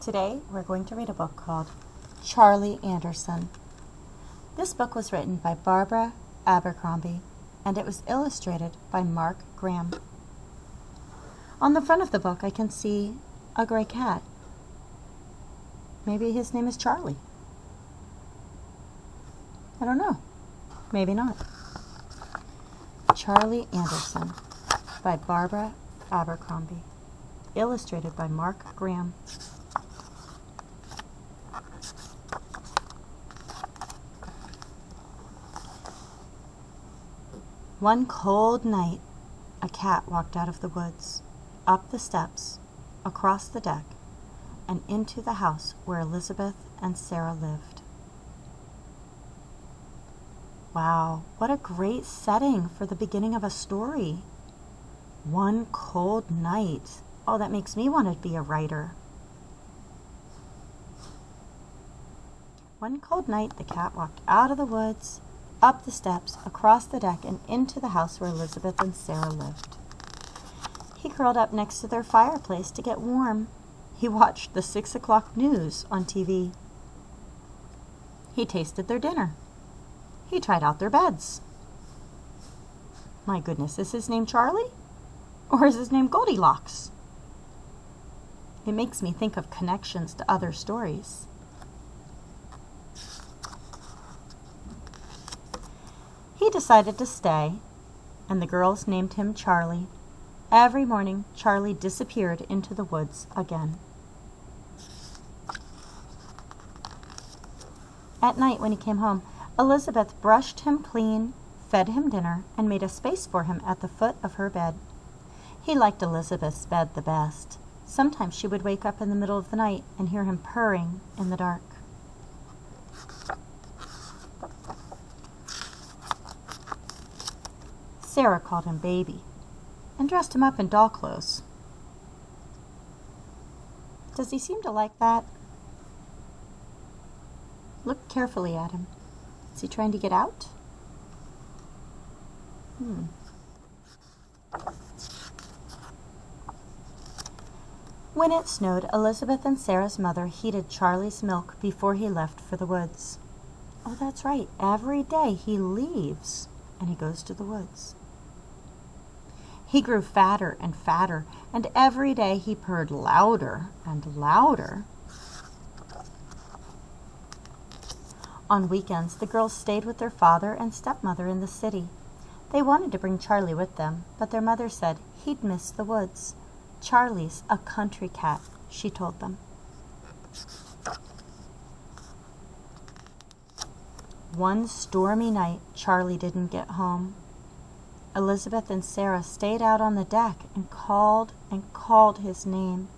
Today we're going to read a book called Charlie Anderson. This book was written by Barbara Abercrombie and it was illustrated by Mark Graham. On the front of the book I can see a gray cat. Maybe his name is Charlie. I don't know. Maybe not. Charlie Anderson by Barbara Abercrombie. Illustrated by Mark Graham. One cold night, a cat walked out of the woods, up the steps, across the deck, and into the house where Elizabeth and Sarah lived. Wow, what a great setting for the beginning of a story. One cold night. Oh, that makes me want to be a writer. One cold night, the cat walked out of the woods, up the steps, across the deck, and into the house where Elizabeth and Sarah lived. He curled up next to their fireplace to get warm. He watched the 6 o'clock news on TV. He tasted their dinner. He tried out their beds. My goodness, is his name Charlie? Or is his name Goldilocks? It makes me think of connections to other stories. He decided to stay, and the girls named him Charlie. Every morning, Charlie disappeared into the woods again. At night, when he came home, Elizabeth brushed him clean, fed him dinner, and made a space for him at the foot of her bed. He liked Elizabeth's bed the best. Sometimes she would wake up in the middle of the night and hear him purring in the dark. Sarah called him baby and dressed him up in doll clothes. Does he seem to like that? Look carefully at him. Is he trying to get out? When it snowed, Elizabeth and Sarah's mother heated Charlie's milk before he left for the woods. Oh, that's right. Every day he leaves and he goes to the woods. He grew fatter and fatter, and every day he purred louder and louder. On weekends, the girls stayed with their father and stepmother in the city. They wanted to bring Charlie with them, but their mother said he'd miss the woods. Charlie's a country cat, she told them. One stormy night, Charlie didn't get home. Elizabeth and Sarah stayed out on the deck and called his name.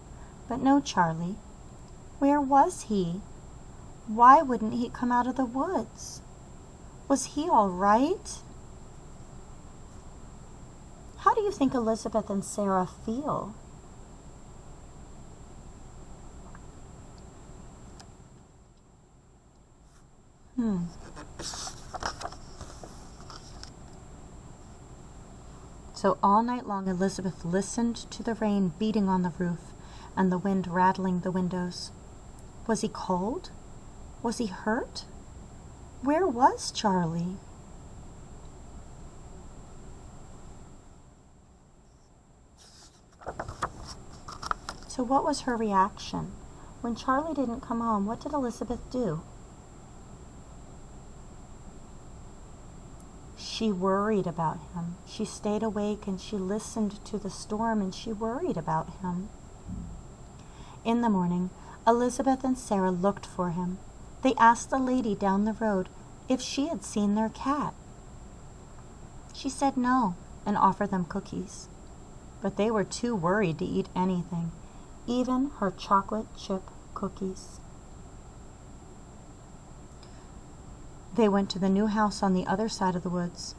But no Charlie. Where was he? Why wouldn't he come out of the woods? Was he all right? How do you think Elizabeth and Sarah feel? So all night long Elizabeth listened to the rain beating on the roof and the wind rattling the windows. Was he cold? Was he hurt? Where was Charlie? So what was her reaction? When Charlie didn't come home, what did Elizabeth do? She worried about him. She stayed awake and she listened to the storm and she worried about him. In the morning, Elizabeth and Sarah looked for him. They asked the lady down the road if she had seen their cat. She said no and offered them cookies. But they were too worried to eat anything, even her chocolate chip cookies. They went to the new house on the other side of the woods.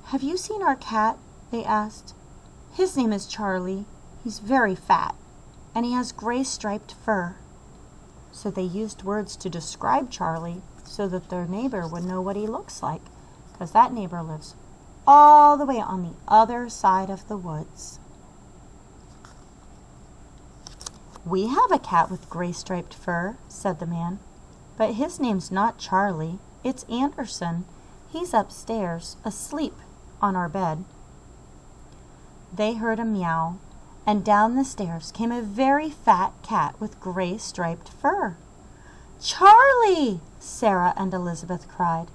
"Have you seen our cat?" they asked. "His name is Charlie. He's very fat, and he has gray striped fur." So they used words to describe Charlie so that their neighbor would know what he looks like, because that neighbor lives all the way on the other side of the woods. "We have a cat with gray striped fur," said the man. "But his name's not Charlie. It's Anderson. He's upstairs, asleep on our bed." They heard a meow, and down the stairs came a very fat cat with gray striped fur. "Charlie!" Sarah and Elizabeth cried.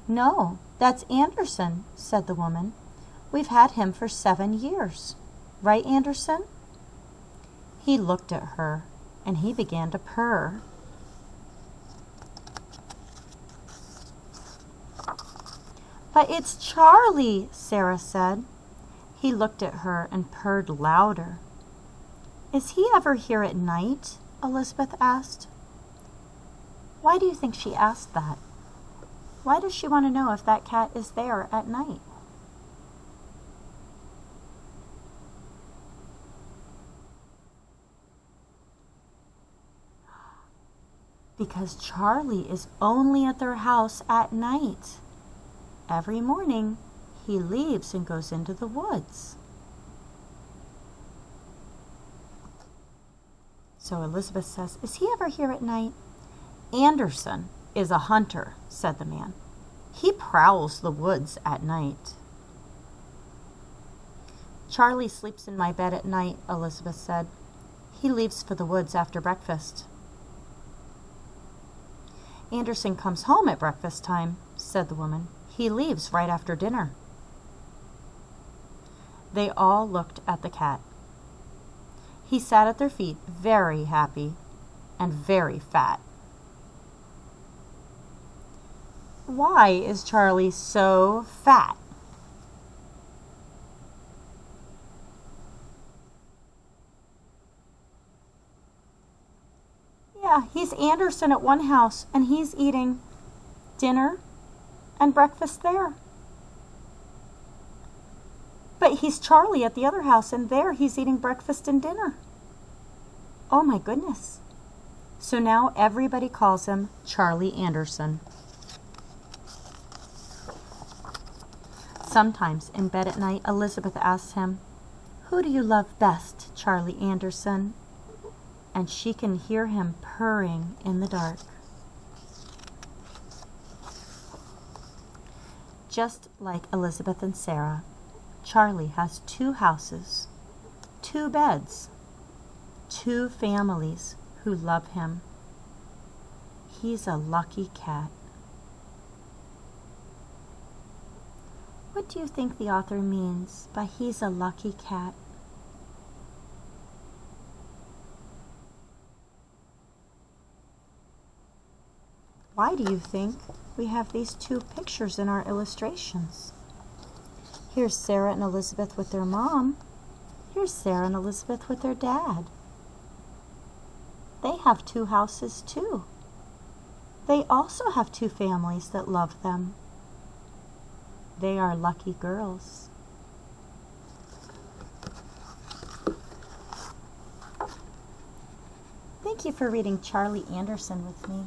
"No, that's Anderson," said the woman. "We've had him for 7 years. Right, Anderson?" He looked at her, and he began to purr. "But it's Charlie," Sarah said. He looked at her and purred louder. "Is he ever here at night?" Elizabeth asked. Why do you think she asked that? Why does she want to know if that cat is there at night? Because Charlie is only at their house at night. Every morning, he leaves and goes into the woods. So Elizabeth says, "Is he ever here at night?" "Anderson is a hunter," said the man. "He prowls the woods at night." "Charlie sleeps in my bed at night," Elizabeth said. "He leaves for the woods after breakfast." "Anderson comes home at breakfast time," said the woman. "He leaves right after dinner." They all looked at the cat. He sat at their feet, very happy and very fat. Why is Charlie so fat? Yeah, he's Anderson at one house, and he's eating dinner and breakfast there. But he's Charlie at the other house, and there he's eating breakfast and dinner. Oh my goodness. So now everybody calls him Charlie Anderson. Sometimes in bed at night, Elizabeth asks him, "Who do you love best, Charlie Anderson?" And she can hear him purring in the dark. Just like Elizabeth and Sarah, Charlie has 2 houses, 2 beds, 2 families who love him. He's a lucky cat. What do you think the author means by "he's a lucky cat"? Why do you think we have these 2 pictures in our illustrations? Here's Sarah and Elizabeth with their mom. Here's Sarah and Elizabeth with their dad. They have 2 houses too. They also have 2 families that love them. They are lucky girls. Thank you for reading Charlie Anderson with me.